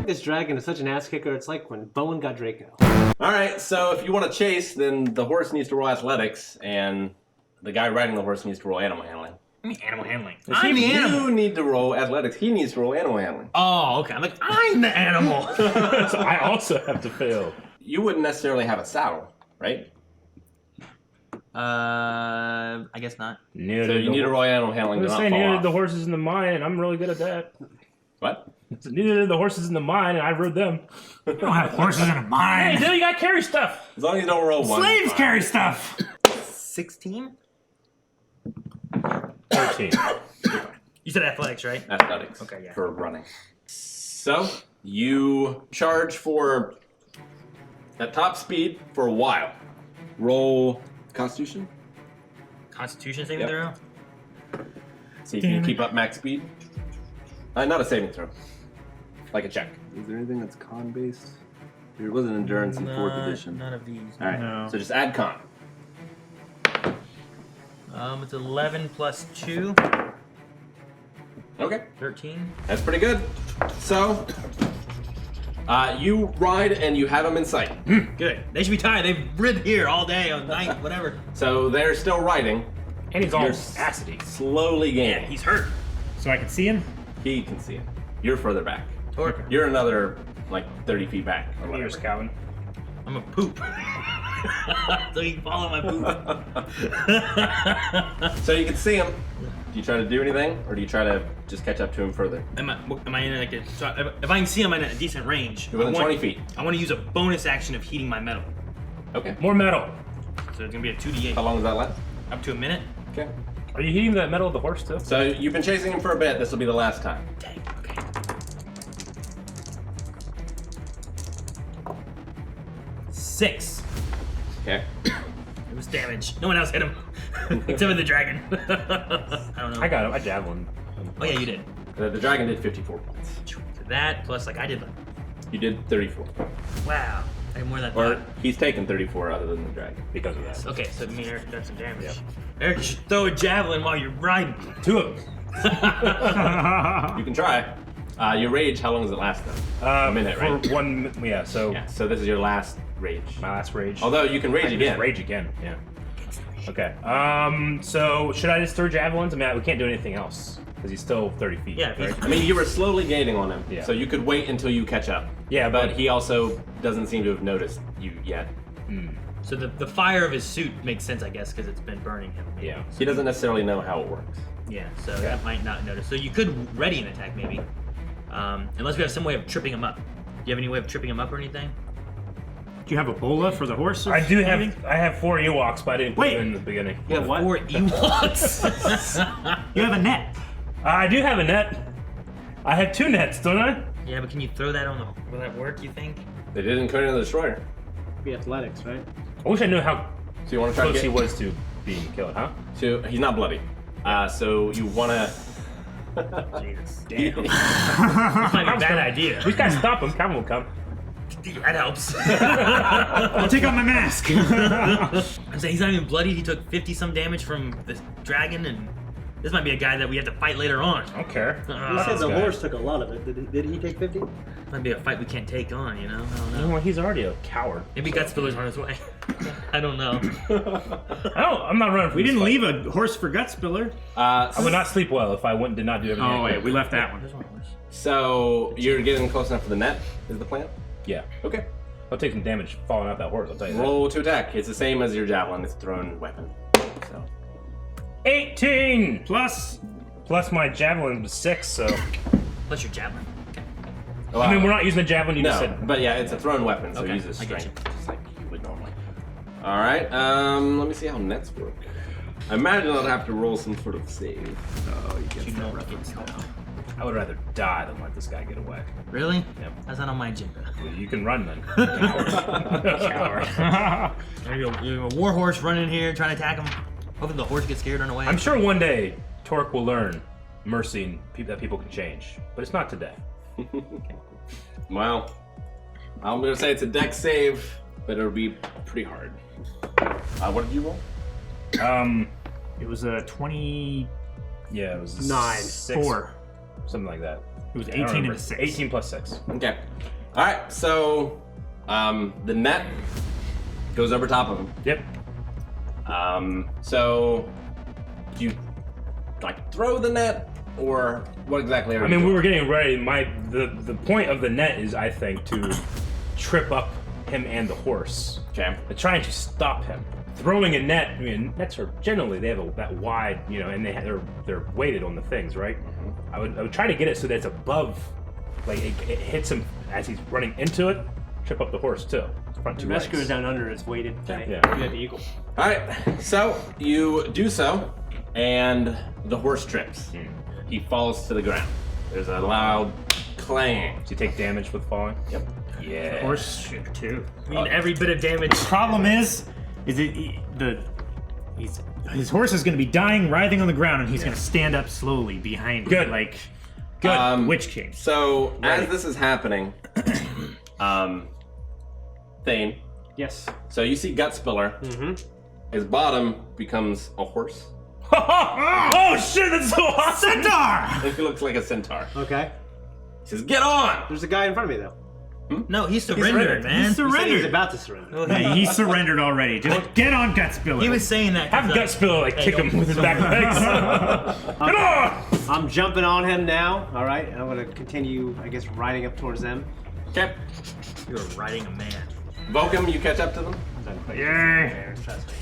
This dragon is such an ass kicker. It's like when Bowen got Draco. All right, so if you want to chase, then the horse needs to roll athletics, and the guy riding the horse needs to roll animal handling. I mean, animal handling. I'm the animal. You need to roll athletics. He needs to roll animal handling. Oh, okay. I'm like, I'm the animal. So I also have to fail. You wouldn't necessarily have a saddle, right? I guess not. So you need to roll animal handling to not fall neither off. the horses in the mine, and I'm really good at that. What? So neither did the horses in the mine, and I rode them. You don't have horses in a mine. Hey, dude, you gotta carry stuff. As long as you don't roll one. Slaves carry stuff. 16? 13. You said athletics, right? Athletics. Okay, yeah. For running. So you charge for at top speed for a while. Roll Constitution. Constitution saving throw? So you can keep up max speed. Not a saving throw. Like a check. Is there anything that's con based? There wasn't endurance in 4th edition. None of these. All right. No. So just add con. It's 11 plus 2. Okay. 13. That's pretty good. So you ride and you have them in sight. Good. They should be tired. They've ridden here all day, all night, whatever. So they're still riding. And he's all You're acidy. Slowly gaining. He's hurt. So I can see him? He can see it. You're further back. Torque. You're another like 30 feet back or Here's whatever. Calvin. I'm a poop. So you can follow my poop. So you can see him. Do you try to do anything, or do you try to just catch up to him further? Am I in like a... So if I can see him in a decent range... You're within 20 feet. I want to use a bonus action of heating my metal. Okay. More metal. So it's going to be a 2d8. How long does that last? Up to a minute. Okay. Are you heating that metal of the horse too? So you've been chasing him for a bit. This will be the last time. Dang, okay. 6. Okay. It was damage. No one else hit him. Except for the dragon. I don't know. I got him. I javelin. Oh yeah, you did. The dragon did 54 points. So that, plus like I did like... You did 34. Wow. I had more than that. Or he's taken 34 other than the dragon. Because of that. Okay, so me and Eric done some damage. Eric, you should throw a javelin while you're riding. 2 of them. You can try. Your rage, how long does it last though? A minute, for right? 1 minute. Yeah, so Yeah, so this is your last rage. my last rage. Although you can rage I can again. just rage again, yeah. Okay. So should I just throw javelins? I mean, we can't do anything else because he's still 30 feet. Yeah, if he's- right? I mean, you were slowly gaining on him, Yeah. so you could wait until you catch up. Yeah, But but he also doesn't seem to have noticed you yet. So the fire of his suit makes sense, I guess, because it's been burning him. yeah. He doesn't necessarily know how it works. Yeah, so that might not notice. So you could ready an attack, maybe. Unless we have some way of tripping him up. Do you have any way of tripping him up or anything? Do you have a bola for the horse? I do have. I have 4 Ewoks, but I didn't put them in the beginning. You have 4 Ewoks. You have a net. I do have a net. I have 2 nets, don't I? Yeah, but can you throw that on the... Will that work, you think? They didn't cut into the destroyer. Be athletics, right? I wish I knew how So you want to try to close get... he was to being killed, huh? So he's not bloody. So you want to... Jesus. Damn. This might be a bad idea. We gotta stop him. Calvin will come. That helps. I'll take off my mask. I'm saying he's not even bloody. He took 50-some damage from this dragon, and this might be a guy that we have to fight later on. I don't care. You said the horse took a lot of it. Did he take 50? Might be a fight we can't take on, you know? I don't know. Well, he's already a coward. Maybe Gutspiller's on his way. I don't know. I'm not running from We this didn't fight. leave a horse for Gutspiller. I would not sleep well if I did not do everything. Oh I wait, could. we left that one. So you're getting close enough for the net, is the plan? Yeah. Okay. I'll take some damage falling off that horse, I'll tell you Roll to attack. It's the same as your javelin. It's a thrown weapon. So that. 18! Plus, Plus my javelin was 6, so... Plus your javelin. I mean, we're not using the javelin, you just No, said... but yeah, it's a thrown weapon, so Okay, use its I get strength, just like you would normally. All right, let me see how nets work. I imagine I'll have to roll some sort of save. oh, you get You know that it gets reference. down. I would rather die than let this guy get away. Really? Yep. That's not on my agenda. You can run then. Coward. You're a war horse running here trying to attack him. Hoping the horse gets scared and run away. I'm sure one day Torque will learn mercy and that people can change, but it's not today. Well, I'm gonna say it's a dex save, but it'll be pretty hard. What did you roll? It was a 20. Yeah, it was a 9. 6, 4. something like that. It was I don't 18 remember. and 6. 18 plus 6. Okay. All right. So the net goes over top of him. Yep. So do you like throw the net, or what exactly are you I mean, we doing? were getting ready. The point of the net is, I think, to trip up him and the horse. Okay. Trying to stop him. Throwing a net. I mean, nets are generally they have that wide, and they're weighted on the things, right? I would try to get it so that it's above, like it hits him as he's running into it. Trip up the horse too. Front The two mesh legs. goes down under, it's weighted. Right? Yeah. You got the eagle. All right. So you do so, and the horse trips. He falls to the ground. There's a loud clang. Do you take damage with falling? Yep. Yeah. Horse should too. I mean, every bit of damage. Problem is his horse is going to be dying, writhing on the ground, and he's going to stand up slowly behind Good. me, like good Witch King. So as this is happening, Thane. Yes. So you see Gut Spiller. His bottom becomes a horse. Oh shit! That's so awesome. Centaur! It looks like a centaur. Okay. He says, "Get on!" There's a guy in front of me, though. No, he surrendered, man. He He said he was surrendered. about to surrender. Yeah, he surrendered already. Just get on, Gutspiller. He was saying that. Have Gut Spiller like kick him with his back legs. Get on! I'm jumping on him now, all right? And I'm going to continue, I guess, riding up towards them. Okay. You're riding a man. Volcom, you catch up to them. Yay! Trust me.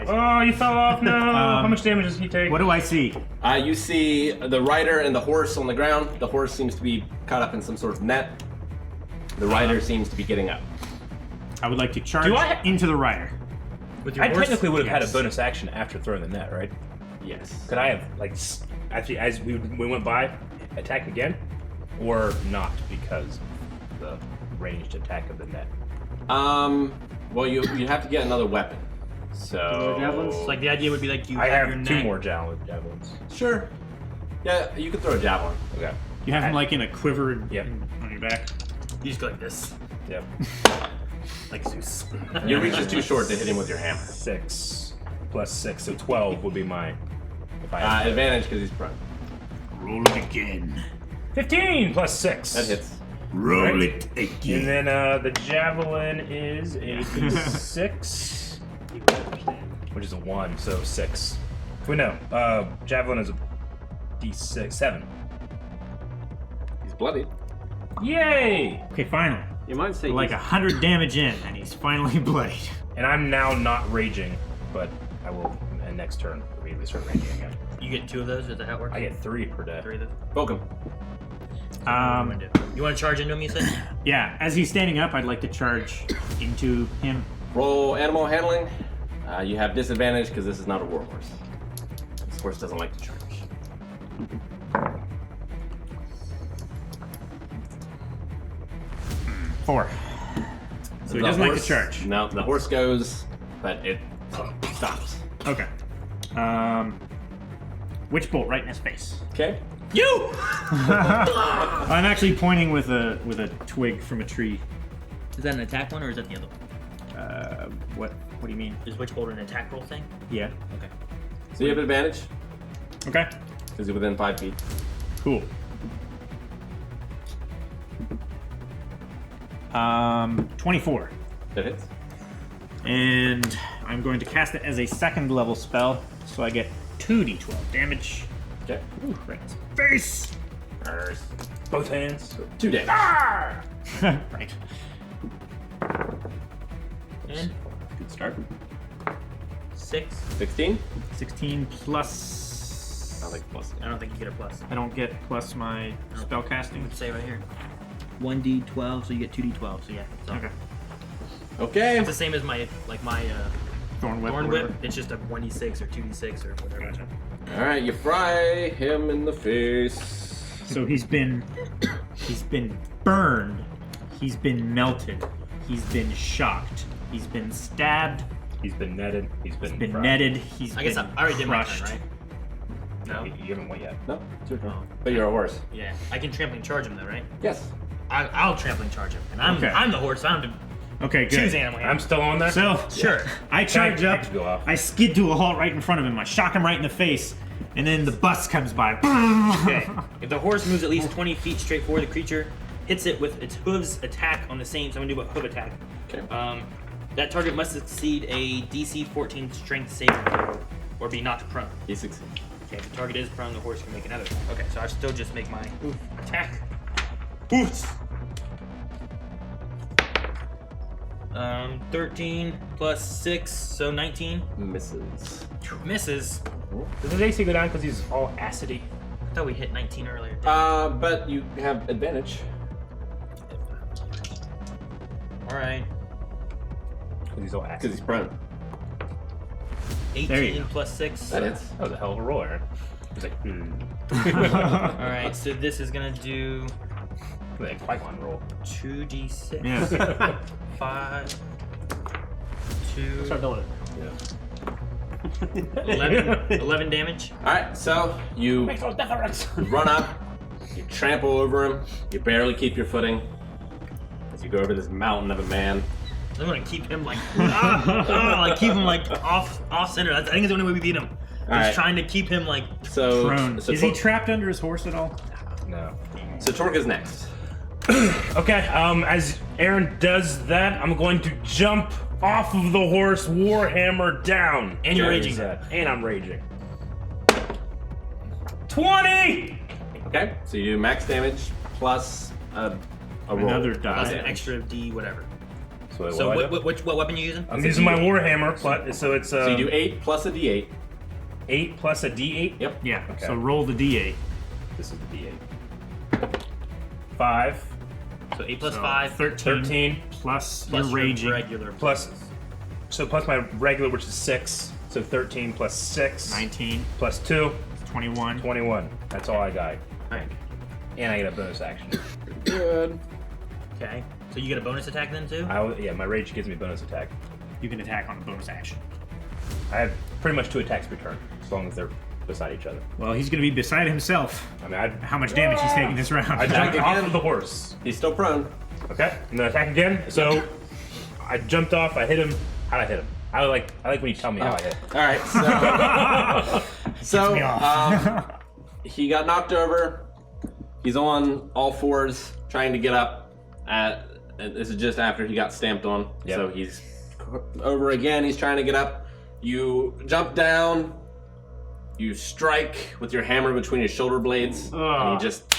Oh, you fell off. No. How much damage does he take? What do I see? You see the rider and the horse on the ground. The horse seems to be caught up in some sort of net. The rider seems to be getting up. I would like to charge Do I- into the rider. With your I horse? technically would have had a Yes. bonus action after throwing the net, right? Yes. Could I have actually as we went by attack again, or not because of the ranged attack of the net? Well, you have to get another weapon. So. javelins? Like the idea would be like you I have have your 2 net. more javelins. Sure. Yeah, you can throw a javelin. Okay. You have him like in a quiver Yep. on your back. You just go like this, Yep. like Zeus. Your reach is too short to hit him with your hammer. 6 plus 6, so 12 would be my. If I had Advantage because he's prone. Roll it again. 15 plus 6. That hits. Roll Right. it again. And then the javelin is a d6, which is a 1, so 6. Wait, no. Javelin is a d6, 7. He's bloodied. Yay! Okay, finally. You might say Like 100 damage in, and he's finally bloodied. And I'm now not raging, but I will, and next turn, immediately start raging again. You get 2 of those. Is that how it works? I get 3 per day. 3 of those. Volcom. You want to charge into him? You said. Yeah, as he's standing up, I'd like to charge into him. Roll animal handling. You have disadvantage because this is not a war horse. This horse doesn't like to charge. Four. So he The doesn't like to horse- charge. No, the horse goes, but it stops. Okay. Witch bolt right in his face. Okay. You. I'm actually pointing with a twig from a tree. Is that an attack one or is that the other one? What do you mean? Is Witch Bolt an attack roll thing? Yeah. Okay. So you have advantage Okay. because you're within 5 feet. Cool. 24. That hits. And I'm going to cast it as a second level spell, so I get 2d12 damage. Okay. Ooh, right in his face. Both hands. 2 damage. Right. And Good start. 6. 16. 16 plus. I like plus. I don't think you get a plus. I don't get plus my spell casting. Let's say right here. 1d12, so you get 2d12. So yeah. So Okay. Okay. It's the same as my Thorn whip. Thorn or Whip. whatever. It's just a 1d6 or 2d6 or whatever. Gotcha. All right, you fry him in the face. So he's been burned. He's been melted. He's been shocked. He's been stabbed. He's been netted. He's been fried. Netted. He's I guess been I already did my crushed. turn, right? No. You haven't went yet. No, it's your turn. Oh. But you're a horse. Yeah. I can trampling charge him though, right? Yes. I'll trampling charge him, and I'm Okay. I'm the horse. I don't have to Okay, good. Choose animal I'm handling. still on there. So, Sure. I charge I up. can go off. I skid to a halt right in front of him. I shock him right in the face, and then the bus comes by. Okay. If the horse moves at least 20 feet straight forward, the creature hits it with its hooves attack on the same. So I'm gonna do a hoof attack. Okay. That target must succeed a DC 14 strength saving throw or be knocked prone. He succeeds. Okay, if the target is prone, the horse can make another attack. Okay, so I still just make my hoof attack. Hoofs! 13 plus 6, so 19. Misses. Misses. Does his AC go down because he's all acidy? I thought we hit 19 earlier. But you have advantage. Alright. Because he's all Because acidy. he's prone. There you 18 go. plus 6. That hits. That was a hell of a roll, Aaron. He's like, Alright, so this is gonna do like Qui-Gon roll. 2d6. Yeah. 5, 2, Start doing it. Yeah. 11 damage. Alright, so you Makes no difference. run up, you trample over him, you barely keep your footing as you go over this mountain of a man. I'm gonna keep him like, like keep him like off center. I think it's the only way we beat him. Alright. Just trying to keep him like. So, Prone. so, Is he Tor- trapped under his horse at all? No. so Torque is next. Okay, as Aaron does that, I'm going to jump off of the horse, Warhammer down. And you're There raging. is that. And I'm raging. 20! Okay, so you do max damage plus a roll. Another Plus die. an extra D whatever. So, So what, what weapon are you using? I'm using my Warhammer, but so it's So you do 8 plus a d8. 8 plus a D8. Yep. Yeah. Okay. So roll the d8. This is the D8. 5, So 8 plus So 5. 13, plus Plus your raging. regular. plus my regular, which is 6. So 13 plus 6. 19. Plus 2, 21. 21. That's all I got. Alright. And I get a bonus action. Good. Okay. So you get a bonus attack then too? Yeah, my rage gives me bonus attack. You can attack on a bonus action. I have pretty much 2 attacks per turn, as long as they're beside each other. Well, he's going to be beside himself. I mean, How much damage he's taking this round? I Attack jumped off again. of the horse. He's still prone. Okay, and then attack again. So I jumped off. I hit him. How'd I hit him? I like when you tell me how I hit. Alright, so me off. he got knocked over. He's on all fours trying to get up. This is just after he got stamped on. Yep. So he's over again. He's trying to get up. You jump down. You strike with your hammer between his shoulder blades, and he just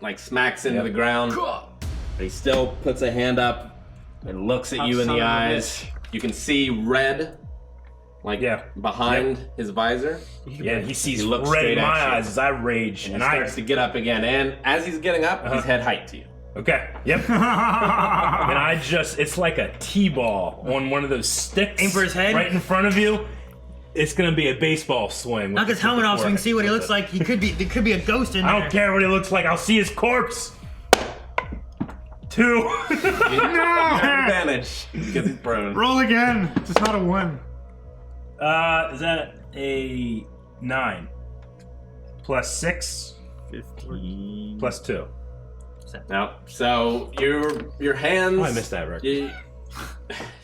like smacks into Yep. the ground. But he still puts a hand up and looks at you in son the of a eyes. You can see red, like behind his visor. Yeah, and he sees He looks red straight in my at you. eyes as I rage, And and he I. starts to get up again. And as he's getting up, he's head height to you. Okay. Yep. And I just—it's like a T-ball on one of those sticks. Aim for his head? right in front of you. It's gonna be a baseball swing. Knock his helmet off so we can see what he looks like. There could be a ghost in there. I don't care what he looks like. I'll see his corpse. 2. You have advantage because he's prone. Roll again. It's not a 1. Is that a 9? Plus 6? 15. Plus 2. Now, so your hands. Oh, I missed that, Rick.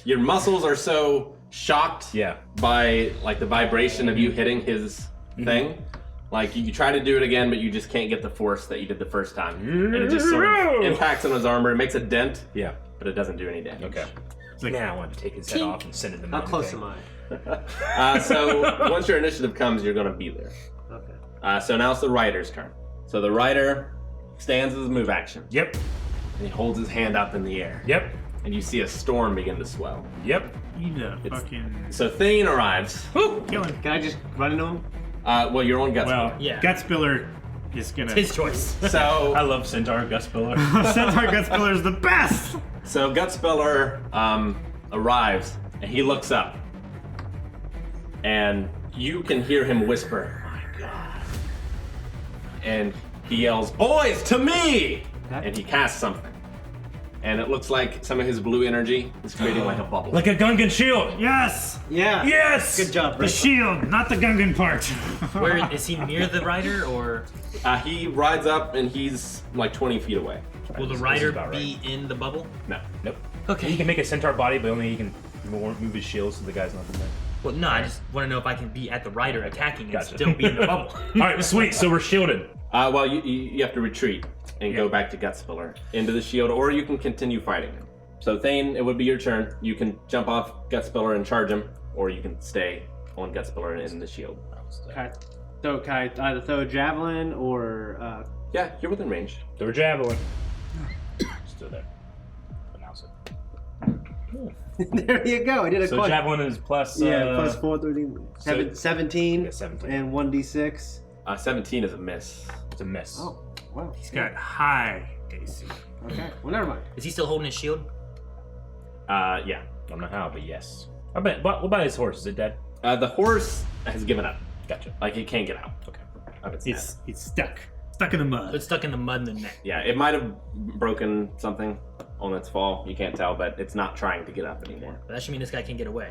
Your muscles are so shocked Yeah. by like the vibration of you hitting his thing. Like you try to do it again, but you just can't get the force that you did the first time. And it just sort of impacts on his armor. It makes a dent, Yeah. but it doesn't do any damage. Okay. It's like, Man, I wanted to take his head off and send it to How close am I? So once your initiative comes, you're gonna be there. Okay. So now it's the rider's turn. So the rider stands as a move action. Yep. And he holds his hand up in the air. Yep. And you see a storm begin to swell. Yep. you the It's- fucking So Thane arrives. kill him. Can I just run into him? Well, you're on Guts. Well, Yeah. Gutspiller is gonna. His choice. So I love Centaur Gutspiller. Centaur Gutspiller is the best. So Gutspeller arrives, and he looks up, and you can hear him whisper, "Oh my God!" And he yells, "Boys, to me!" And he casts something, and it looks like some of his blue energy is creating like a bubble. Like a Gungan shield. Yes. Yeah. Yes. Good job, The Brett. shield, not the Gungan part. Where is he near the rider, or He rides up, and he's like 20 feet away. will the This is rider about be in the bubble? No. Nope. Okay. He can make a centaur body, but only he can move his shield so the guy's not in there. Well, no, I just want to know if I can be at the rider attacking Gotcha. and still be in the bubble. All right, sweet. So we're shielded. Well, you have to retreat and go back to Gutspiller into the shield, or you can continue fighting him. So Thane, it would be your turn. You can jump off Gutspiller and charge him, or you can stay on Gutspiller and in the shield. Can I either throw a javelin or... Yeah, you're within range. Throw a javelin. Still there. Announce it. There you go. I did a So question. javelin is plus. Plus 4, 13, 17, Yeah, 17. and 1d6. 17 is a miss. It's a miss. Oh, wow. He's got high AC. Okay, well, never mind. Is he still holding his shield? Yeah. I don't know how, but yes. I bet. What about his horse? Is it dead? The horse has given up. Gotcha. Like, it can't get out. Okay. Of its It's net. stuck. Stuck in the So mud. it's stuck in the mud in the neck. Yeah, it might have broken something on its fall. You can't tell, but it's not trying to get up anymore. But that should mean this guy can't get away.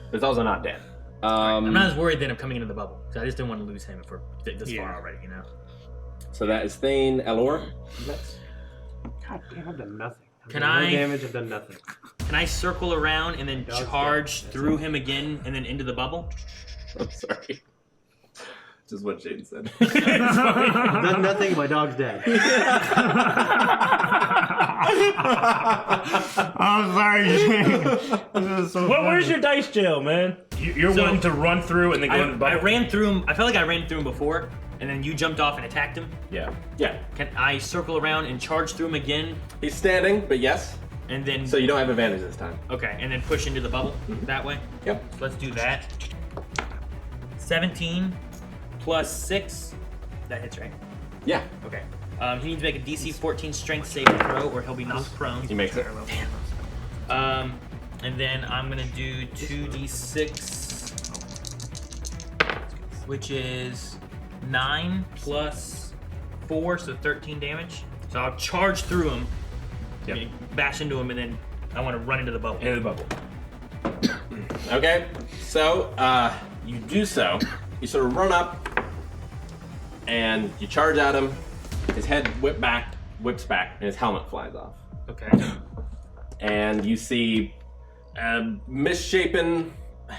But it's also not dead. I'm not as worried then of coming into the bubble. Because I just didn't want to lose him if we're this Yeah. far already, you know? So that is Thane. Elor next. God damn, I've done nothing. I've Can done I- No damage, I've done nothing. Can I circle around and then Dog's charge dead. through him again and then into the bubble? I'm sorry. Just what Jaden said. I've done nothing, my dog's dead. I'm sorry, Jake. This is so Where's your dice jail, man? You're So- wanting to run through and then go in the I bubble. ran through him. I felt like I ran through him before, and then you jumped off and attacked him. Yeah. Yeah. Can I circle around and charge through him again, He's standing, but yes. and then So you don't have advantage this time. okay, and then push into the bubble that way? Yep. So let's do that. 17 plus 6. That hits, right? Yeah. Okay. He needs to make a DC 14 strength saving throw, or he'll be knocked prone. He makes it. And then I'm gonna do 2d6, which is 9 plus 4, so 13 damage. So I'll charge through him, Yep. bash into him, and then I want to run into the bubble. Into the bubble. Okay. So you do so. You sort of run up, and you charge at him. His head whips back, and his helmet flies off. Okay. And you see a misshapen,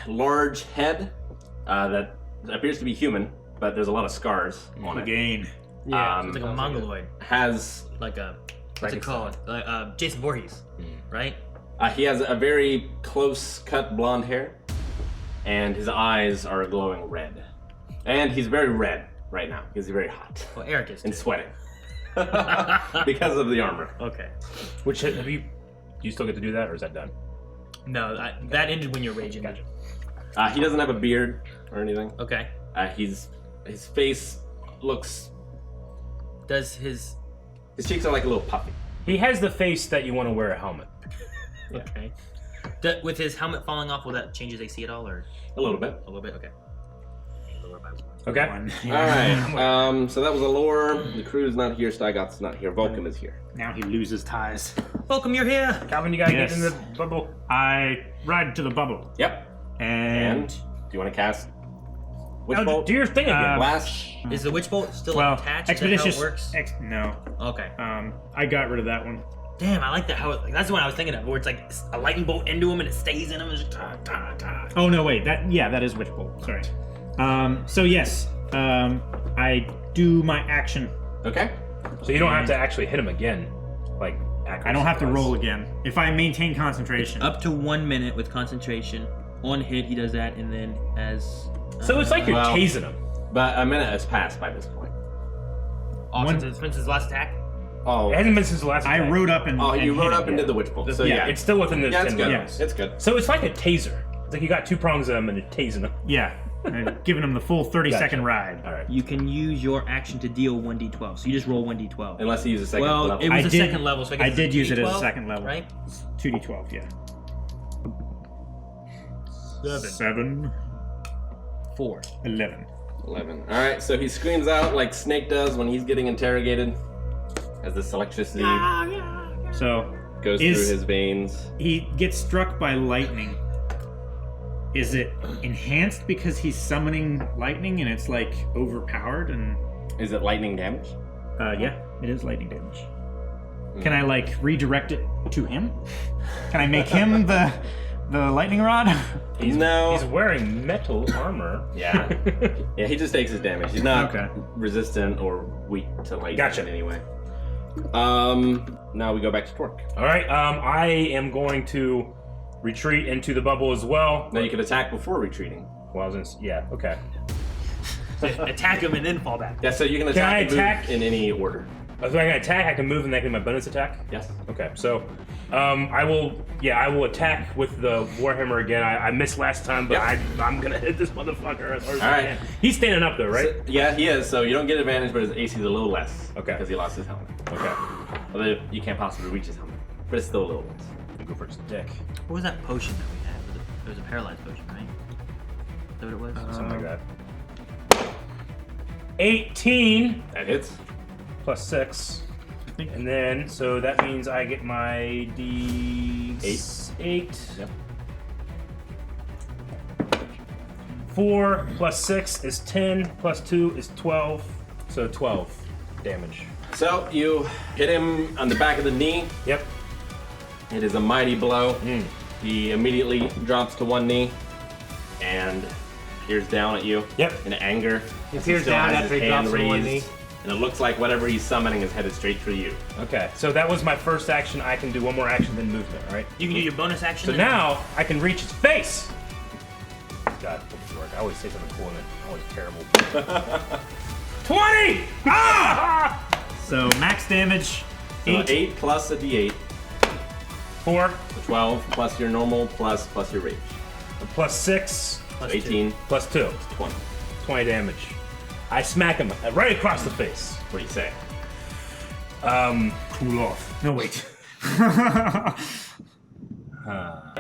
large head that appears to be human, but there's a lot of scars on it. Again. Yeah. It's like a mongoloid, Has like a what's it called? Jason Voorhees, right? he has a very close-cut blonde hair, and his eyes are glowing red. And he's very red right now. He's very hot Well, Eric is. and too. sweating because of the armor. Okay. Which have you? Do you still get to do that, or is that done? No, that ended when you're raging. Gotcha. He doesn't have a beard or anything. Okay. His face looks. Does his His cheeks are like a little puffy. He has the face that you want to wear a helmet. okay? With his helmet falling off, will that change his AC at all, or A little bit. a little bit? Okay. Okay. One. All right. So that was Allure. The crew's not here. Steigoth's not here. Vulcan is here. Now he loses ties. Welcome, you're here. Calvin, you gotta Yes. get in the bubble. I ride to the bubble. Yep. And And do you want to cast Witch Oh, Bolt? do your thing again. Blast. Is the witch bolt still well, attached? expeditious. Is that how it works? No. Okay. I got rid of that one. Damn, I like that. That's the one I was thinking of, where it's like a lightning bolt into him and it stays in him. And it's just, Oh no, wait. That is Witch Bolt. Sorry. So yes, I do my action. Okay. So you don't have to actually hit him again. Like, I don't have to roll again if I maintain concentration. Up to 1 minute with concentration. On hit, he does that, and then as So it's like you're Well- tasing him. But a minute has passed by this point. since his last attack. Oh. It hasn't been since the last I attack. rode up and Oh, you and rode hit up him. and did the Witch Bolt. So Yeah, yeah. It's still within the Yeah, it's 10 good. minutes. It's good. So it's like a taser. It's like you got 2 prongs of them and you're tasing them. Yeah, and giving him the full 30-second Gotcha. ride. All right. You can use your action to deal 1d12. So you just roll 1d12. Unless he uses a second Well, level. it was I a did- second level, so I guess I it's did use it as a 2d12, second level. right? 2d12, yeah. 7, 4. 11. 11. All right. So he screams out like Snake does when he's getting interrogated, as this electricity So goes Is- through his veins. he gets struck by lightning. Is it enhanced because he's summoning lightning and it's like overpowered and? Is it lightning damage? Yeah, it is lightning damage. Can I like redirect it to him? Can I make him the lightning rod? He's wearing metal armor. Yeah. Yeah, he just takes his damage. He's not Okay. resistant or weak to lightning Gotcha. in any way. Now we go back to Torque. All right. I am going to retreat into the bubble as well. Now you can attack before retreating. Well, I was yeah. Okay. Attack him and then fall back. Yeah, so you can Can I attack, and attack? move in any order. If I can attack, I can move, and that can be my bonus attack. Yes. Okay, so I will attack with the Warhammer again. I missed last time, but Yep. I'm gonna hit this motherfucker as hard as All I right. can. He's standing up though, right? So, yeah, he is. So you don't get advantage, but his AC is a little less. Okay. Because he lost his helmet. Okay. Although you can't possibly reach his helmet, but it's still a little less. I'll go for his dick. What was that potion that we had? It was a paralyzed potion, right? Is that what it was? Something like that. 18 That hits. plus 6. And then, so that means I get my D8. Yep. 4 plus 6 is 10, plus 2 is 12. So 12 damage. So you hit him on the back of the knee. Yep. It is a mighty blow. He immediately drops to one knee and peers down at you. Yep. In anger. He As peers still down has after his he hand drops to one knee. And it looks like whatever he's summoning is headed straight for you. Okay, so that was my first action. I can do one more action, then movement, right? You can do your bonus action. So then? now I can reach his face. God, this work. I always say something cool and it's always terrible. 20! Ah! So max damage. So 8 plus a d8. 4 So 12 plus your normal plus your rage. plus 6 So 18 plus 2. 20. 20 damage. I smack him right across the face. What do you say? Cool off. No, wait.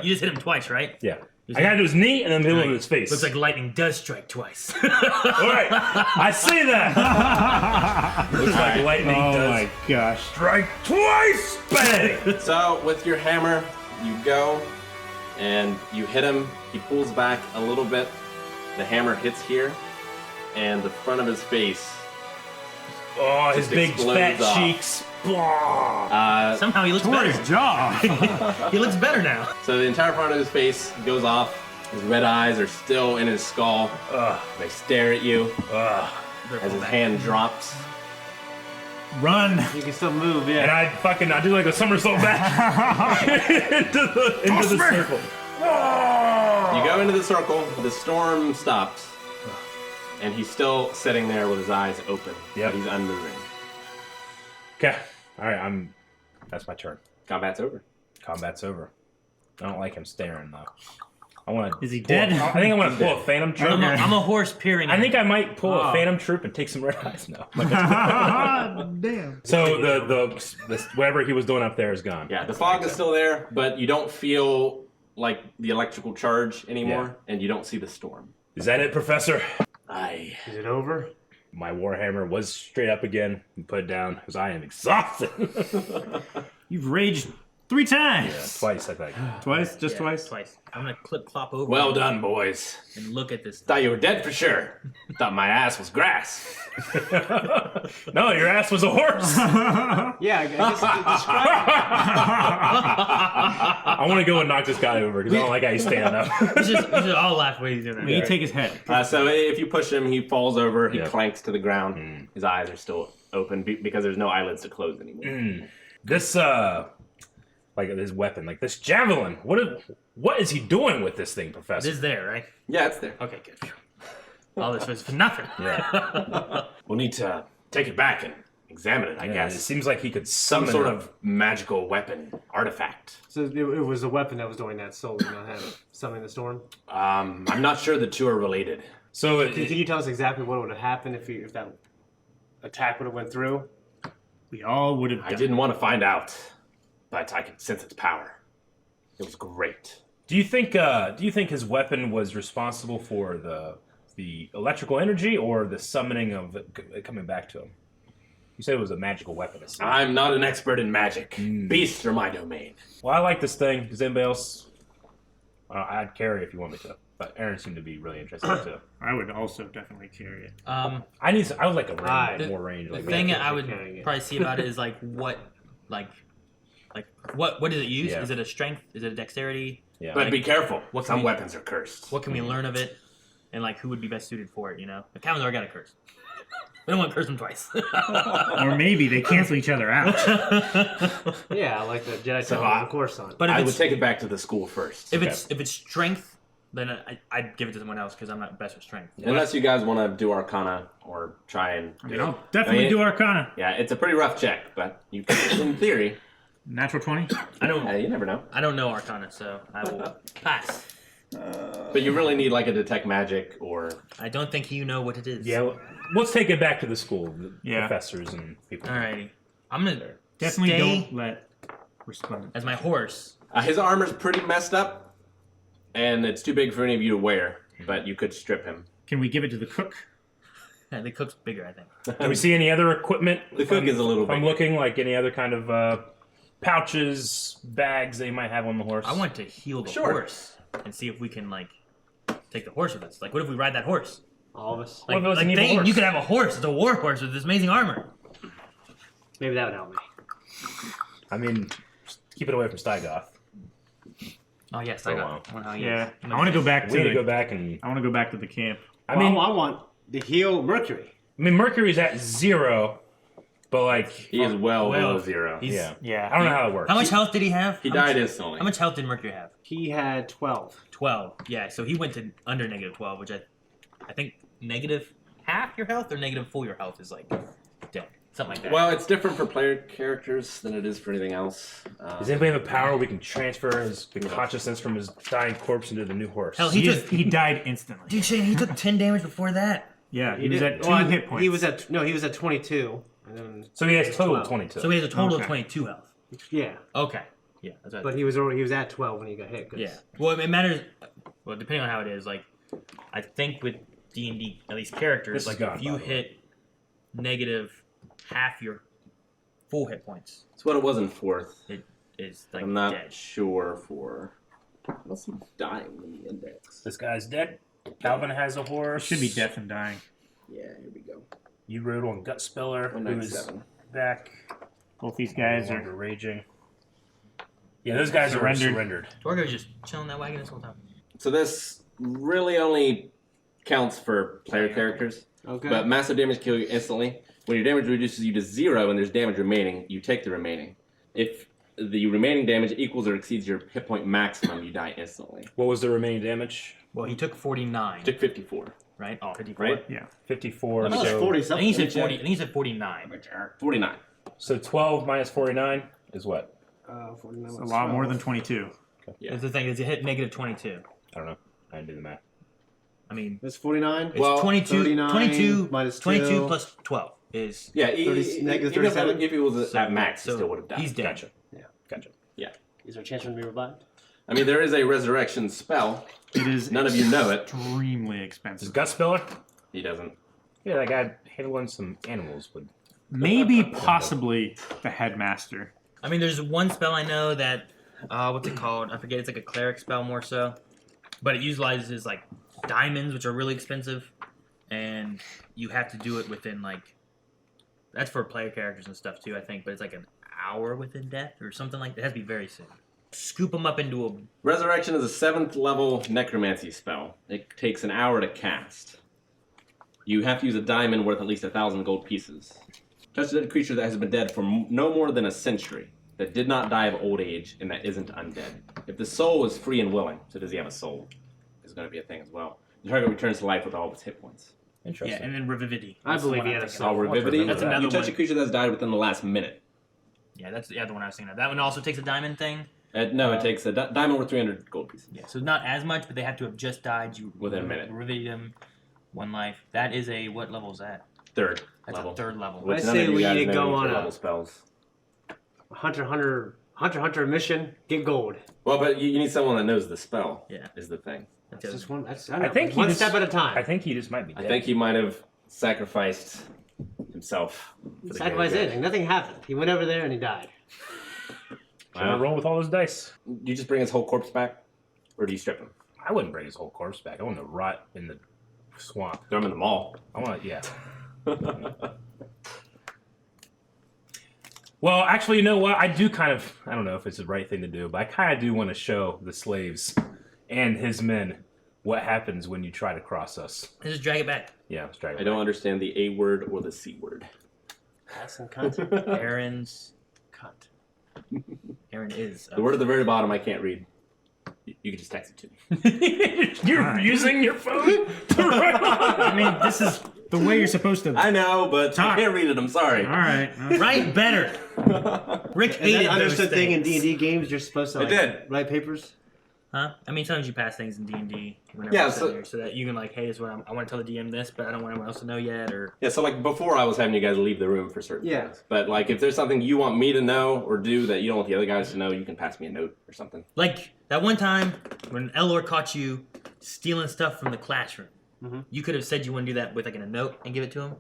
You just hit him twice, right? Yeah. I gotta do his knee and then hit him in his face. Looks like lightning does strike twice. Alright, I see that! Looks like lightning Oh does my gosh. strike twice! Bang! So with your hammer, you go and you hit him. He pulls back a little bit. The hammer hits here, and the front of his face. Oh, his Just big explodes fat off. cheeks. Blah. Somehow he looks Tore better. his jaw. He looks better now. So the entire front of his face goes off. His red eyes are still in his skull. Ugh. They stare at you Ugh. as his hand drops. Run. You can still move, And yeah. I do like a somersault back into the circle. You go into the circle. The storm stops, and he's still sitting there with his eyes open. Yep. But he's unmoving. Okay. Alright, that's my turn. Combat's over. Combat's over. I don't like him staring though. I wanna Is he dead? I think I wanna pull a phantom troop. I'm a horse peering. I think I might pull a phantom troop and take some red eyes now. Damn. So the whatever he was doing up there is gone. Yeah, the fog is still there, but you don't feel like the electrical charge anymore, and you don't see the storm. Is that it, Professor? Aye. Is it over? My warhammer was straight up again and put it down because I am exhausted. You've raged 3 times. Twice, I think. Twice? Just Yeah, twice? Twice. I'm gonna clop over. Well done, boys. And look at this. Thought you were dead for sure. Thought my ass was grass. No, your ass was a horse. Yeah, I guess describe I want to go and knock this guy over because I don't like how he's standing up. We should all laugh when he's doing that. You take his head. So if you push him, he falls over. He Yeah. clanks to the ground. His eyes are still open because there's no eyelids to close anymore. This like his weapon, like this javelin. What is he doing with this thing, Professor? This is there, right? Yeah, it's there. Okay, good. All this was for nothing. Yeah. We'll need to take it back and examine it, I Yeah, guess. it seems like he could Some summon sort it. of magical weapon, artifact. So it was a weapon that was doing that solely, not him summoning the storm. I'm not sure the two are related. So Can you tell us exactly what would have happened if that attack would have went through? We all would have I done. didn't want to find out, but I could sense its power. It was great. do you think his weapon was responsible for the electrical energy or the summoning of it coming back to him? You said it was a magical weapon. I'm not an expert in magic. Beasts are my domain. Well, I like this thing. Does anybody else? I'd carry if you want me to, but Aaron seemed to be really interested too. I would also definitely carry it. I would like a range, The- more range. The like thing that. I would carrying it. probably see about it is like what, like Like, what does it use? Yeah. Is it a strength? Is it a dexterity? Yeah. But be careful. What Some can we- weapons are cursed. What can we learn of it? And like, who would be best suited for it? You know, the Kalimdor got a curse. We don't want to curse them twice. Or maybe they cancel each other out. Yeah, like the Jedi So Temple of Coruscant. But if I it's, would take it back to the school first. if it's strength, then I'd give it to someone else because I'm not best with strength. Unless you guys want to do Arcana or try and. I mean, I'll definitely do Arcana. Yeah, it's a pretty rough check, but you can, in theory. Natural 20. You never know. I don't know Arcana, so I will pass. But you really need like a detect magic or. I don't think you know what it is. Yeah, let's take it back to the school, the Yeah. professors and people. Alrighty. I'm gonna Definitely stay don't let Resplendent. as my horse. His armor's pretty messed up, and it's too big for any of you to wear. But you could strip him. Can we give it to the cook? Yeah, the cook's bigger, I think. Do we see any other equipment? The cook is a little If I'm big. looking like any other kind of pouches, bags they might have on the horse. I want to heal the Sure. horse and see if we can like take the horse with us. Like, what if we ride that horse? All of us. What if it was like an evil Thane, horse? you could have a horse. It's a war horse with this amazing armor. Maybe that would help me. I mean, just keep it away from Stygoth. Oh yes, For I a got. while. I wonder how he Yeah. is. I want to go back to We need to go the, back and. I want to go back to the camp. I mean, I want to heal Mercury. Mercury's at 0, but like, He is well below 0. He's- yeah, Yeah. I don't know how it works. How much health did he have? He How died much- instantly. How much health did Mercury have? He had 12. 12. Yeah, so he went to under negative 12, which I think negative half your health or negative full your health is like dead. Something like that. Well, it's different for player characters than it is for anything else. Does anybody have a power we can transfer the consciousness from his dying corpse into the new horse? Hell, He died instantly. Dude, Shane, he took 10 damage before that. Yeah, he was did- at 2 well, hit points. He was at 22. And then, So he has total 12. 22. So he has a total Okay. of 22 health. yeah, Okay. Yeah, that's what but he was at 12 when he got hit. 'cause- Yeah. Well, it matters. Well, depending on how it is, like, I think with D&D, at least characters, This is like, gone, if you by the way. hit negative half your full hit points, It's what it was in 4th. it is, like, I'm not dead. sure for. What's he dying in the index? This guy's dead. Calvin has a horse. Should be deaf and dying. Yeah, here we go. You rode on Gut Spiller, who is 197. back. Both these guys No are. longer raging. Yeah, those guys are Surrendered. surrendered. Torgo's just chilling that wagon this whole time. So this really only counts for player characters. Okay. But massive damage kill you instantly. When your damage reduces you to 0 and there's damage remaining, you take the remaining. If the remaining damage equals or exceeds your hit point maximum, you die instantly. What was the remaining damage? Well, he took 49, You took 54, right? Oh, 54. right? Yeah. 54. I thought it was So, 40 I think something. he said 40. I think he said 49. 49. so 12 minus 49 is what? 49 It's a was lot 12. more than 22. Yeah. That's the thing. Is it hit negative 22? I don't know. I didn't do the math. I mean, It's 49. it's Well, 22, 39 22, minus 22 2. plus 12 is... Yeah, 30 negative even if 37? if he was So- at max, he so still would have died. he's dead. Gotcha. Yeah. Gotcha. Is there a chance for him to be revived? I mean, there is a resurrection spell. It is None of you know it. extremely Is expensive. Gut Spiller? He doesn't. Yeah, that guy handling some animals would. Maybe, possibly, the headmaster. I mean, there's one spell I know that... what's it called? I forget. It's like a cleric spell more so. But it utilizes, like, diamonds, which are really expensive. And you have to do it within, like... That's for player characters and stuff, too, I think. But it's like an hour within death or something like that. It has to be very soon. Scoop them up into a... Resurrection is a 7th level necromancy spell. It takes an hour to cast. You have to use a diamond worth at least 1,000 gold pieces. Touch a dead creature that has been dead for no more than a century, that did not die of old age, and that isn't undead. If the soul is free and willing, so does he have a soul? Is going to be a thing as well. The target returns to life with all of its hit points. Interesting. Yeah, and then Revivity. I That's the believe one he I'm had a thinking Oh, of. Revivity? That's another You touch one. a creature that's died within the last minute. Yeah, that's the other one I was thinking of. That one also takes a diamond thing. No, it takes a diamond worth 300 gold pieces. Yeah, so not as much, but they have to have just died. You Within a minute. Revive them, one life. That is a what level is that? 3rd That's level. a 3rd level. Which I none say of you we guys need to know go any on a- 3rd level spells. Hunter mission. Get gold. Well, but you need someone that knows the spell. Yeah. Is the thing. That's That's the just one. That's, I think he one just- step at a time. I think he just might be I dead. think he might have sacrificed himself. For the Sacrifice greater anything. Nothing happened. He went over there and he died. Trying to roll with all those dice. good. Do you just bring his whole corpse back, or do you strip him? I wouldn't bring his whole corpse back. I want to rot in the swamp. Throw him in the mall. I want to, yeah. Well, actually, you know what? I do kind of, I don't know if it's the right thing to do, but I kind of do want to show the slaves and his men what happens when you try to cross us. Just drag it back. Yeah, let's drag it I don't understand the A word or the C word. Pass and cut. Aaron's Cut. Aaron is. The word at the very bottom I can't read. You can just text it to me. You're using your phone to write. I mean, this is the way you're supposed to. I know, but Talk. I can't read it. I'm sorry. All right. Write better. Rick Is hated that understood those thing in things. D&D games? You're supposed to I like, did. write papers? Huh? I mean, sometimes you pass things in D&D whenever Yeah, it's in so- there, so that you can like, hey, this is what I want to tell the DM this, but I don't want anyone else to know yet, or Yeah, so like before I was having you guys leave the room for certain Yeah. things. But like if there's something you want me to know or do that you don't want the other guys to know, you can pass me a note or something. like that one time when Elor caught you stealing stuff from the classroom. Mhm. You could have said you want to do that with like in a note and give it to him,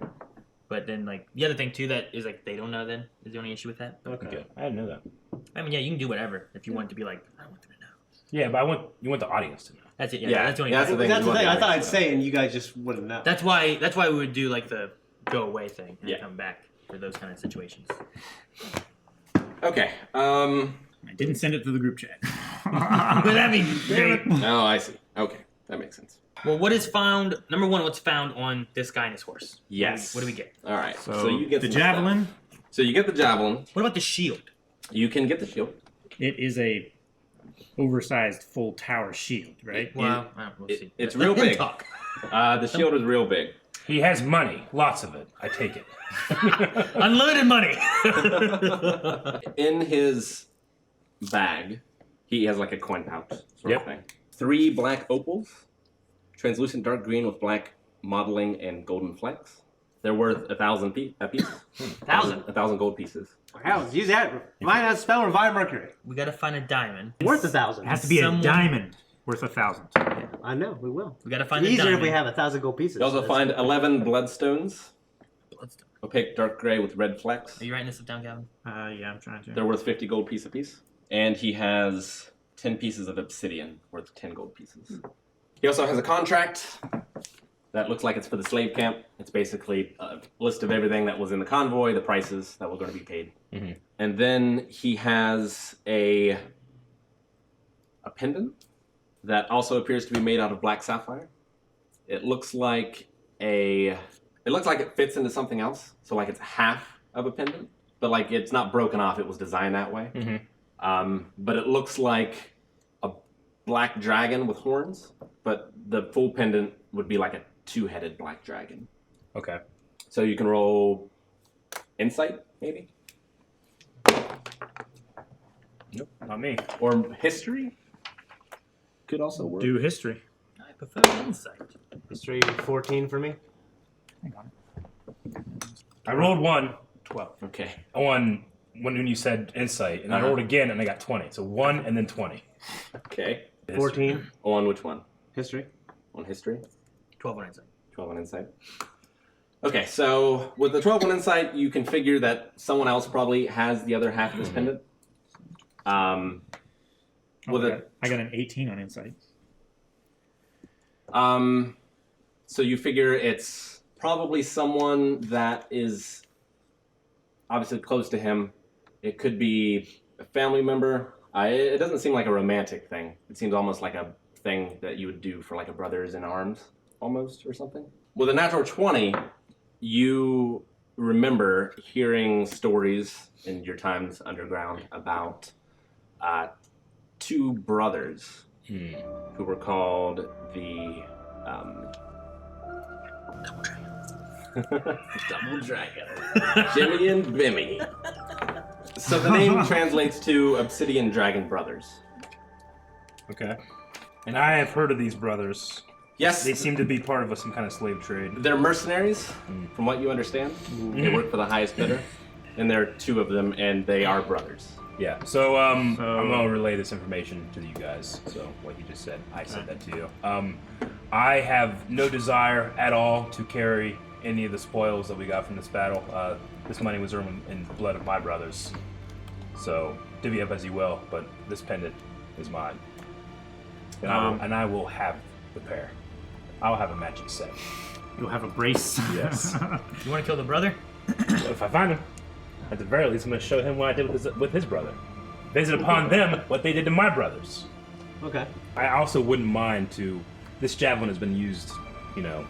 but then like the other thing too that is like they don't know. Then is the only issue with that. Okay. Okay, I didn't know that. I mean, yeah, you can do whatever if you want it to be like I don't want them to know. Yeah, but you want the audience to know. That's it. Yeah, Yeah, that's the only. that's the thing. That's you the want thing. the I thought I'd audience to know. say, and you guys just wouldn't know. That's why we would do like the go away thing and Yeah. come back for those kind of situations. Okay. I didn't send it to the group chat. But that'd be great. Oh, I see. Okay, that makes sense. Well, what is found? Number one, what's found on this guy and his horse? Yes. What do we get? All right. So, you get the some javelin. stuff. So you get the javelin. What about the shield? You can get the shield. It is a oversized full tower shield, right? Well, we'll see. It's Let real him big. talk. The shield is real big. He has money, lots of it. I take it. Unlimited money. In his bag, he has like a coin pouch sort Yep. of thing. 3 black opals, translucent dark green with black modeling and golden flecks. They're worth 1,000 apiece. 1,000. 1,000 gold pieces. Hell, use that. Mine has spell revive mercury. We gotta find a diamond. Worth 1,000. It has to be Someone- a diamond worth 1,000. I know, we will. We gotta find a Easier diamond. if we have 1,000 gold pieces. You also That's- find 11 bloodstones, Bloodstone. opaque dark gray with red flecks. Are you writing this down, Calvin? Yeah, I'm trying to. They're worth 50 gold piece apiece. And he has 10 pieces of obsidian worth 10 gold pieces. He also has a contract that looks like it's for the slave camp. It's basically a list of everything that was in the convoy, the prices that were going to be paid. Mhm. And then he has a pendant that also appears to be made out of black sapphire. It looks like it fits into something else. So like it's half of a pendant, but like it's not broken off. It was designed that way. Mhm. But it looks like a black dragon with horns, but the full pendant would be like a 2-headed black dragon. Okay. So you can roll insight, maybe? Nope, not me. Or history? Could also work. Do history. I prefer insight. History 14 for me. Hang on. I rolled 1, 12. Okay. On when you said insight, and I rolled again, and I got 20. So 1 and then 20. Okay. 14. On which one? History. On history? 12 on insight. 12 on insight. Okay, so with the 12 on insight, you can figure that someone else probably has the other half of this pendant. With I got an 18 on insight. So you figure it's probably someone that is obviously close to him. It could be a family member. It doesn't seem like a romantic thing. It seems almost like a thing that you would do for like a brothers in arms, almost, or something. With a natural 20, you remember hearing stories in your times underground about 2 brothers who were called the Double Dragon. Jimmy and Bimmy. So the name translates to Obsidian Dragon Brothers. Okay. And I have heard of these brothers. Yes, They seem to be part of some kind of slave trade. they're mercenaries, from what you understand. They work for the highest bidder. And there are 2 of them, and they are brothers. Yeah. So I'm gonna relay this information to you guys. So what you just said, I said that to you. I have no desire at all to carry any of the spoils that we got from this battle. This money was earned in the blood of my brothers. So divvy up as you will, but this pendant is mine. And I will have the pair. I'll have a matching set. You'll have a brace. Yes. You want to kill the brother? If I find him. At the very least, I'm going to show him what I did with his brother. Visit upon them what they did to my brothers. Okay. I also wouldn't mind to. This javelin has been used, you know,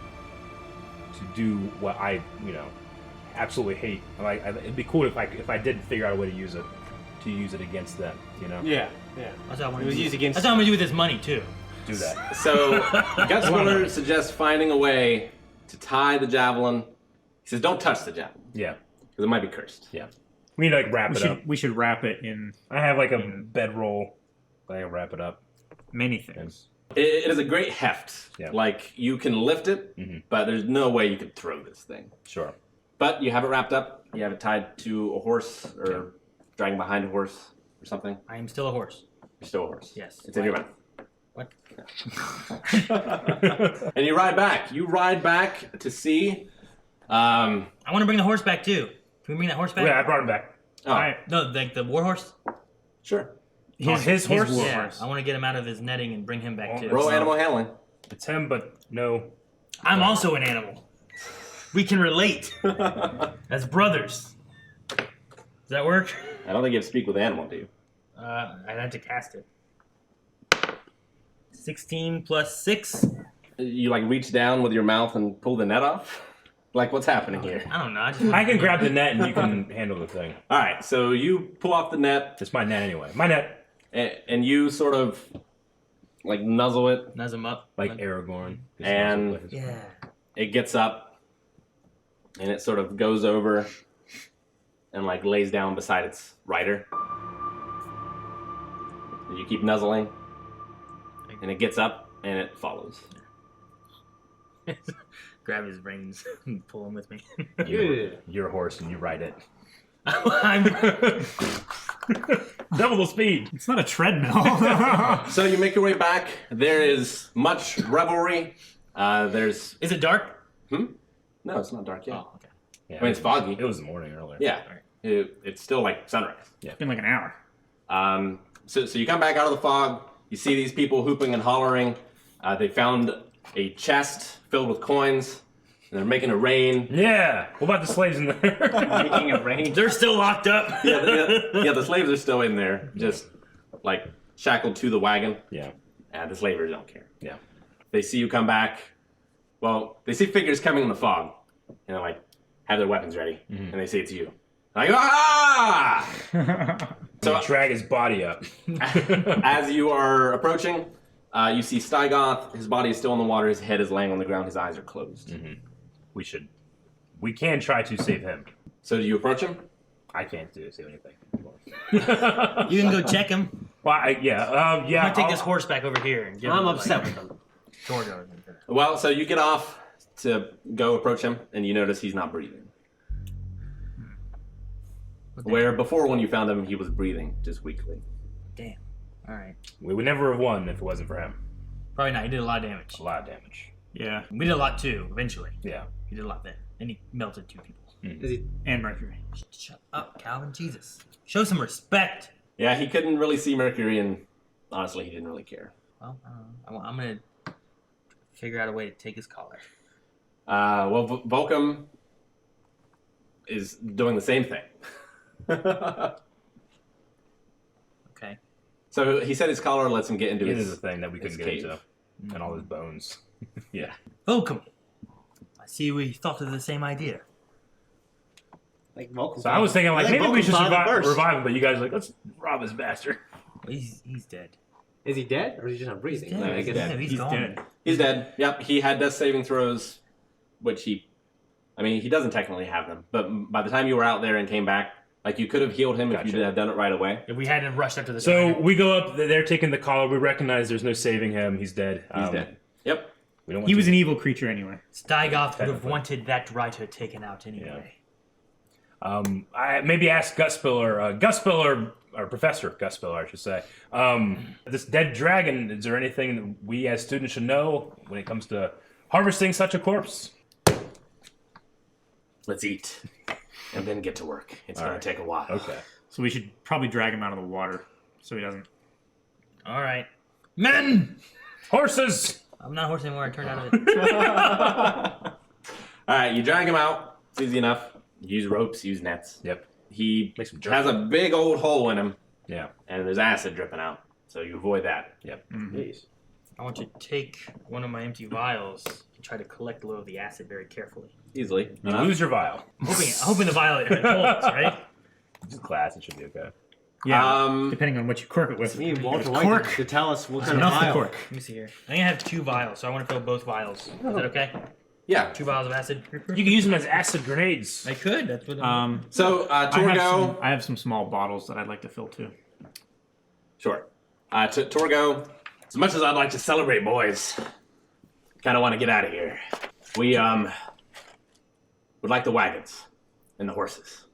to do what I, you know, absolutely hate. Like, it'd be cool if I did figure out a way to use it against them. You know. Yeah. Yeah. That's what I want It was to do. used against. That's what I'm gonna do with this money too. Do that. So, Gutspiller suggests finding a way to tie the javelin. He says, don't touch the javelin, Yeah. because it might be cursed. Yeah. We need to like wrap it up. We should wrap it in I have like a bedroll. I can wrap it up. many things. It is a great heft. Yeah. Like, you can lift it, but there's no way you can throw this thing. Sure. But you have it wrapped up. You have it tied to a horse, or dragging behind a horse, or something. I am still a horse. You're still a horse. Yes. It's in your mouth. What? And you ride back. You ride back to see. I want to bring the horse back too. Can we bring that horse back? Yeah, I brought him back. Oh, All right. No, like the war horse. sure. His horse? war Yeah, horse. I want to get him out of his netting and bring him back too. Roll animal handling. It's him, but no. I'm also an animal. We can relate as brothers. Does that work? I don't think you have to speak with animal, do you? I'd have to cast it. 16 plus 6. You like reach down with your mouth and pull the net off? Like, what's happening here? I don't know. I can grab the net and you can handle the thing. All right, so you pull off the net It's my net anyway. My net. and you sort of like nuzzle it. Nuzz him up. Like Aragorn. And- Yeah. It gets up and it sort of goes over and like lays down beside its rider. You keep nuzzling and it gets up and it follows. Grab his reins and pull him with me. You're a horse and you ride it. I'm Double the speed. It's not a treadmill. So you make your way back. There is much revelry. There's Is it dark? no, it's not dark yet. Oh, okay. Yeah, I mean, it's foggy. It was the morning earlier. Yeah, it's still like sunrise. It's been like an hour. So you come back out of the fog. You see these people hooping and hollering. They found a chest filled with coins. And they're making it rain. Yeah. What about the slaves in there? Making it rain. They're still locked up. Yeah, the slaves are still in there, just like shackled to the wagon. Yeah. And the slavers don't care. Yeah. They see you come back. Well, they see figures coming in the fog, and they like have their weapons ready, and they see it's you. Like, ah! So drag his body up. As you are approaching, you see Stygoth. His body is still in the water. His head is laying on the ground. His eyes are closed. We can try to save him. So do you approach him? I can't save anything. You can go check him. Well, I'm I'll gonna take this horse back over here and give I'm him upset with them. Torgo. Well, so you get off to go approach him, and you notice he's not breathing. Where before, when you found him, he was breathing just weakly. Damn. All right. We would never have won if it wasn't for him. Probably not. He did a lot of damage. A lot of damage. Yeah. We did a lot too. Eventually, Yeah. he did a lot then, and he melted 2 people. Is he? And Mercury. Shut up, Calvin. Jesus. Show some respect. Yeah, he couldn't really see Mercury, and honestly, he didn't really care. Well, I'm gonna figure out a way to take his collar. Well, Volcom is doing the same thing. Okay. So he said his collar lets him get into It is his a thing that we couldn't his get cave. into. And all his bones. Yeah. Welcome. I see we thought of the same idea. Like Vulcan. So I was thinking, like, I think maybe we should Vulcan thought of it first. revive him, but you guys are like, let's rob this bastard. Well, he's dead. Is he dead, or is he just not breathing? He's Like, I dead. guess- Yeah, he's gone. dead. He's dead. Yep, he had death saving throws, which he doesn't technically have them. But by the time you were out there and came back, like, you could have healed him if you Gotcha. had done it right away. If we hadn't rushed up to the So diner. we go up, they're taking the collar, we recognize there's no saving him, he's dead. He's dead. Yep. We don't want He to- was an evil creature anyway. Stygoth would have Technically. wanted that writer taken out anyway. I maybe ask Gutspiller, or Professor Gutspiller, I should say. This dead dragon, is there anything that we as students should know when it comes to harvesting such a corpse? Let's eat. And then get to work. It's All going right. to take a while. Okay. So we should probably drag him out of the water so he doesn't. All right. Men! Horses! I'm not a horse anymore. I turned out of it. All right, you drag him out. It's easy enough. Use ropes, use nets. Yep. he Makes him jerk. has a big old hole in him, Yeah. and there's acid dripping out. So you avoid that. Yep. Jeez. I want you to take one of my empty vials and try to collect a little of the acid very carefully. Easily. You lose your vial. Hoping the vial it holds, right? It's glass. It should be okay. Yeah, depending on what you cork it with. We need If Walter it's White cork, to tell us what it's kind of enough to vial. cork. Let me see here. I think I have 2 vials, so I want to fill both vials. Is that okay? Yeah. 2 vials of acid. You can use them as acid grenades. I could. That's what I'm... So, Torgo. I have some small bottles that I'd like to fill too. Sure. Torgo, as much as I'd like to celebrate, boys, kind of want to get out of here. We, would like the wagons and the horses.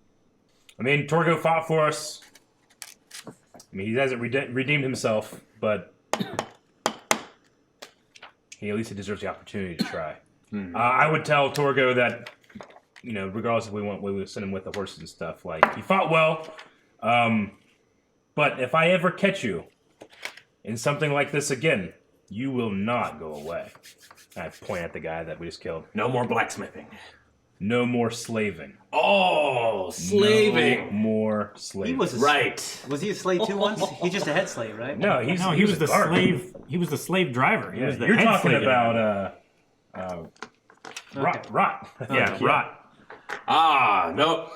I mean, Torgo fought for us. I mean, he hasn't redeemed himself, but he at least deserves the opportunity to try. I would tell Torgo that, regardless if we would send him with the horses and stuff. Like, he fought well, but if I ever catch you in something like this again, you will not go away. I point at the guy that we just killed. No more blacksmithing. No more slaving. Oh, slaving. No more slaving. He was Right. Was he a slave too once? He's just a head slave, right? No, He was the guard. slave. He was the slave driver. He Yeah, was the you're head talking slave. about rot. Yeah, rot. Ah, no.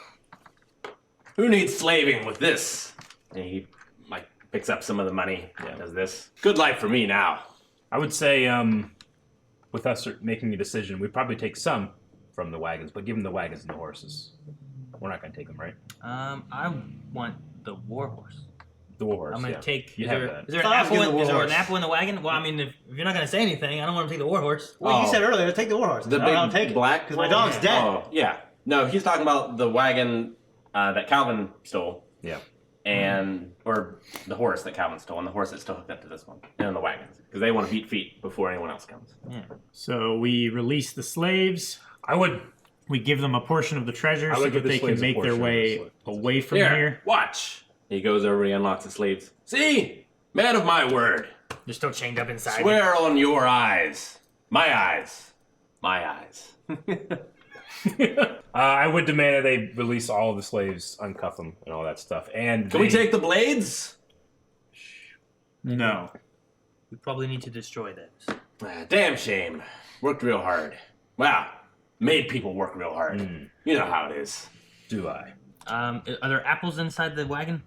Who needs slaving with this? And he, picks up some of the money. Yeah. Does this. Good life for me now. I would say, with us making a decision, we'd probably take some from the wagons, but give them the wagons and the horses. We're not going to take them, right? I want the warhorse. The war horse. I'm gonna yeah. take. You Is have there, that. is there an I thought I was apple? getting the Is there an warhorse. apple in the wagon? Well, I mean, if you're not gonna say anything, I don't want to take the warhorse. Well, you Oh. said earlier, take the warhorse. The I'll big take it. black Because my one? dog's dead. Oh, yeah. No, he's talking about the wagon that Calvin stole. Yeah. And or the horse that Calvin stole, and the horse that's still hooked up to this one, and the wagons, because they want to beat feet before anyone else comes. Yeah. So we release the slaves. I would. We give them a portion of the treasure I so would give that the they can slaves a make their portion of the way slaves. away from Here, here. watch. He goes over, he unlocks the slaves. See, man of my word, They're still chained up inside. swear on your eyes, my eyes, my eyes. I would demand that they release all of the slaves, uncuff them, and all that stuff. And Can we take the blades? No. We probably need to destroy those. Damn shame. Worked real hard. Wow, made people work real hard. You know how it is. Do I? Are there apples inside the wagon?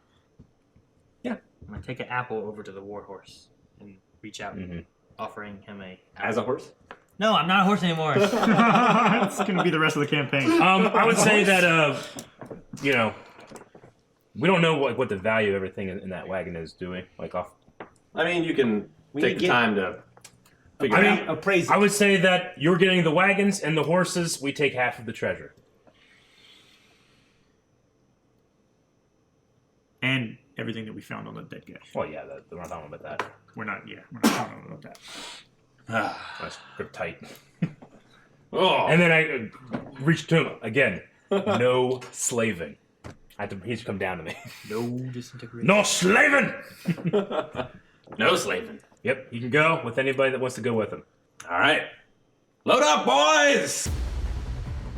Yeah. I'm gonna take an apple over to the warhorse and reach out, offering him a. As a horse? No, I'm not a horse anymore. It's going to be the rest of the campaign. I would say that we don't know what the value of everything in that wagon is, do we? Like off. I mean, you can We take need the to time to figure it out. Appraise it. I would say that you're getting the wagons and the horses. We take half of the treasure. And everything that we found on the dead guy. Well, yeah, we're not talking about that. We're not talking about that. That's grip tight. Oh. And then I reached to him again. No slaving. He's come down to me. No disintegration. No slaving. No slaving. Yep, you can go with anybody that wants to go with him. All right. Load up, boys!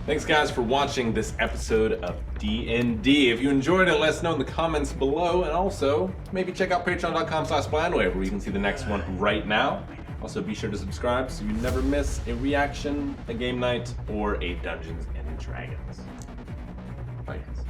Thanks, guys, for watching this episode of D&D. If you enjoyed it, let us know in the comments below. And also, maybe check out patreon.com/planwave, where you can see the next one right now. Also, be sure to subscribe so you never miss a reaction, a game night, or a Dungeons and Dragons. Bye, guys.